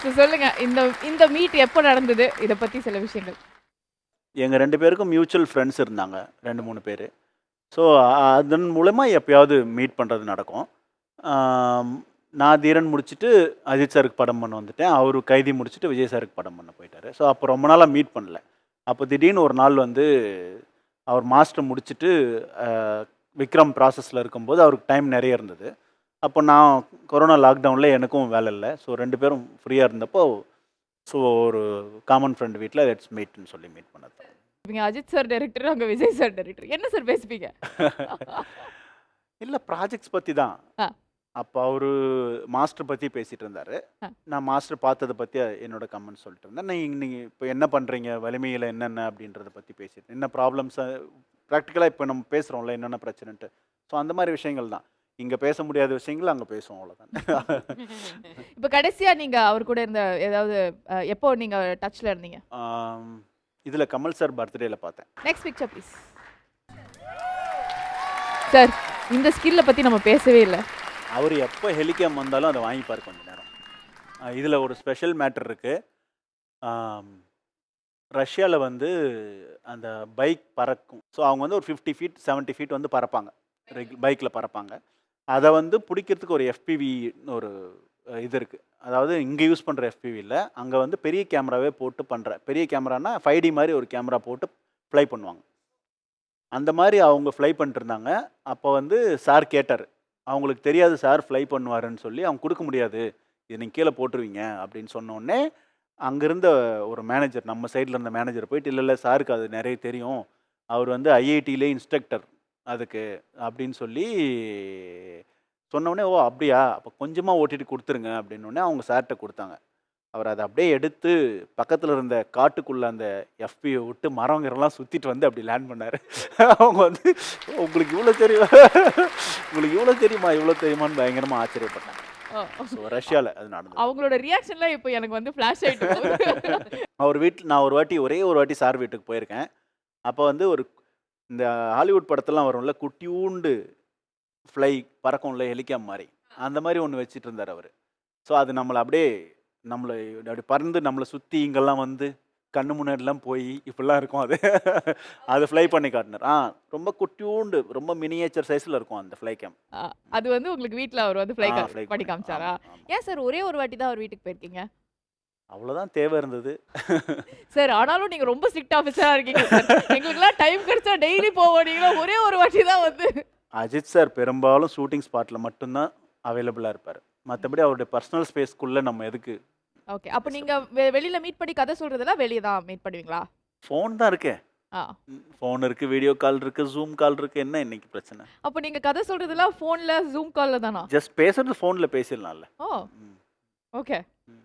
சொல்லுங்க. இந்த இந்த மீட் எப்போ நடந்தது? இத பத்தி சில விஷயங்கள். எங்க 2 பேருக்கும் மியூச்சுவல் ஃப்ரெண்ட்ஸ் இருந்தாங்க. 2, 3 பேரு. ஸோ, அதன் மூலமா எப்பயாவது மீட் பண்றது நடக்கும். ஆம், நான் தீரன் முடிச்சுட்டு அஜித் சாருக்கு படம் பண்ண வந்துட்டேன். அவரு கைதி முடிச்சுட்டு விஜய் சாருக்கு படம் பண்ண போயிட்டாரு. ஸோ, அப்போ ரொம்ப நாளா மீட் பண்ணல. அப்போ திடீர்னு ஒரு நாள் வந்து அவர் மாஸ்டர் முடிச்சுட்டு அ விக்ரம் ப்ராசஸ்ல இருக்கும்போது அவருக்கு டைம் நெறைய இருந்தது. அப்போ நான் கொரோனா லாக்டவுன்ல எனக்கும் வேலை இல்ல. ஸோ 2 பேரும் ஃப்ரீயா இருந்தப்போ, ஸோ ஒரு காமன் ஃப்ரெண்ட் வீட்ல லெட்ஸ் மீட்ன்னு சொல்லி மீட் பண்ணது தான். நீங்க அஜித் சார் டைரக்டர், அங்க விஜய் சார் டைரக்டர். என்ன சார் பேசுவீங்க? இல்ல ப்ராஜெக்ட்ஸ் பத்தி தான். ஆ, அப்ப அவரு மாஸ்டர் பத்தி பேசிட்டு இருந்தாரு. ஆ. நான் மாஸ்டர் பார்த்தத பத்தி என்னோட கமெண்ட் சொல்லிட்டு இருந்தேன். நீங்க இப்ப என்ன பண்றீங்க? வலிமையில என்னென்ன அப்படின்றத பத்தி பேசிட்டு என்ன ப்ராப்ளம்ஸ பிராக்டிகலா இப்ப நம்ம பேசுறோம்ல என்னென்ன பிரச்சனைன்ட்டு. ஸோ அந்த மாரி விஷயங்கள் தான். இங்க பேச முடியாத விஷயங்கள அங்க பேசுவோம் அவ்வளோதான். இப்ப கடைசியா நீங்க அவர் கூட இருந்த ஏதாவது எப்போ நீங்க டச்ல இருந்தீங்க? ஆம், இதுல கமல் சார் பர்த்டேல பார்த்தேன். Next picture please. சார், இந்த ஸ்கில்ல பத்தி நம்ம பேசவே இல்ல. அவரு எப்ப ஹெலிகாம் வந்தாலும் அத வாங்கிப்பாரு கொஞ்ச நேரம். இதுல ஒரு ஸ்பெஷல் மேட்டர் இருக்கு. ஆம், ரஷ்யால வந்து அந்த பைக் பறக்கும். ஸோ அவங்க வந்து ஒரு 50 ஃபீட், 70 ஃபீட் வந்து பறப்பாங்க. பைக்ல பறப்பாங்க. அத வந்து புடிக்கிறதுக்கு ஒரு FPVன்னு ஒரு இது இருக்கு. அதாவது இங்க யூஸ் பண்ற FPV இல்ல. அங்க வந்து பெரிய கேமராவே போட்டு பண்ற. பெரிய கேமரான்னா 5D மாரி ஒரு கேமரா போட்டு ஃப்ளை பண்ணுவாங்க. அந்த மாரி அவங்க ஃப்ளை பண்ணிட்டுருந்தாங்க. அப்போ வந்து சார் கேட்டாரு. அவங்களுக்கு தெரியாது சார் ஃப்ளை பண்ணுவாருன்னு சொல்லி, அவங்க குடுக்க முடியாது. இத நீங்க கீழ போட்டுருவீங்க அப்படின்னு சொன்னோனே, அங்க இருந்த ஒரு மேனேஜர் நம்ம சைட்ல இருந்த மேனேஜர் போயிட்டு, இல்ல சாருக்கு அது நெறைய தெரியும். அவர் வந்து IITலே இன்ஸ்ட்ரக்டர் அதுக்கு அப்படின்னு சொல்லி சொன்னோனே, "ஓ! அப்படியா? அப்ப கொஞ்சமா ஓட்டிட்டு குடுத்துருங்க" அப்படின்னோனே அவங்க சார்ட்ட குடுத்தாங்க. அவர் அத அப்படியே எடுத்து பக்கத்துல இருந்த காட்டுக்குள்ள அந்த FPV விட்டு மரம் கிரம்லாம் சுத்திட்டு வந்து அப்படி லேண்ட் பண்ணாரு. அவங்க வந்து உங்களுக்கு இவ்ளோ தெரியும் உங்களுக்கு இவ்ளோ தெரியுமா? இவ்ளோ தெரியுமான்னு பயங்கரமா ஆச்சரியப்பட்டாங்க. ஓ. ஸோ ரஷ்யால அது நடந்தது. அவங்களோட ரியாக்ஷன்லாம் இப்போ எனக்கு வந்து ஃபிளாஷ் ஆயிட்டு போகுது. அவர் வீட்ல நான் ஒரே ஒரு வாட்டி சார் வீட்டுக்கு போயிருக்கேன். அப்ப வந்து இந்த ஹாலிவுட் படத்துலலாம் வரும்ல, குட்டியூண்டு ஃப்ளை பறக்கும்ல ஹெலிகாம் மாரி. அந்த மாரி ஒண்ணு வச்சுட்டு இருந்தாரு அவரு. ஸோ அது நம்மள அப்படி பறந்து நம்மள சுத்தி இங்கெல்லாம் வந்து கண்ணு முன்னாடிலாம் போய் இப்படிலாம் இருக்கும் அது. அது ஃப்ளை பண்ணி காட்டினாரு. ரொம்ப குட்டியூண்டு ரொம்ப மினியேச்சர் சைஸ்ல இருக்கும் அந்த ஃப்ளை கேம். அ அது வந்து உங்களுக்கு வீட்ல அவர் வந்து ஃப்ளை ஃப்ளை பண்ணி பண்ணி காமிச்சாரா? ஆமா, ஆமா. ஏன் சார் ஒரே ஒரு வாட்டி தான் அவர் வீட்டுக்கு போயிருக்கீங்க? அவ்வளோதான் தேவை இருந்தது. சார் ஆனாலும் நீங்க ரொம்ப ஸ்ட்ரிக்ட் ஆஃபீஸரா இருக்கீங்க சார். எங்களுக்கெல்லாம் டைம் கிடைச்சா டெய்லி போவோம். நீங்கலாம் ஒரே ஒரு வாட்டி தான் வந்து அஜித் சார் பெரும்பாலும் ஷூட்டிங் ஸ்பாட்ல மட்டும் தான் அவைலபிளா இருப்பாரு. மத்தபடி அவருடைய பர்சனல் ஸ்பேஸ்க்குள்ள நம்ம எதுக்கு ஓகே. அப்ப நீங்க டிஸ்டர்ப் வெளியில மீட் பண்ணி கதை சொல்றதெல்லாம் வெளிய தான் மீட் பண்ணுவீங்களா? ஃபோன் தான் இருக்கே. ஆ. ஃபோன் இருக்கு, வீடியோ கால் இருக்கு, Zoom கால் இருக்கு. என்ன இன்னைக்கு பிரச்சனை? அப்ப நீங்க கதை சொல்றதெல்லாம் ஃபோன்ல, Zoom கால்ல தானா? ஜஸ்ட் பேசுறது ஃபோன்ல பேசிடலாம்ல. ஓ! ம். ஓகே.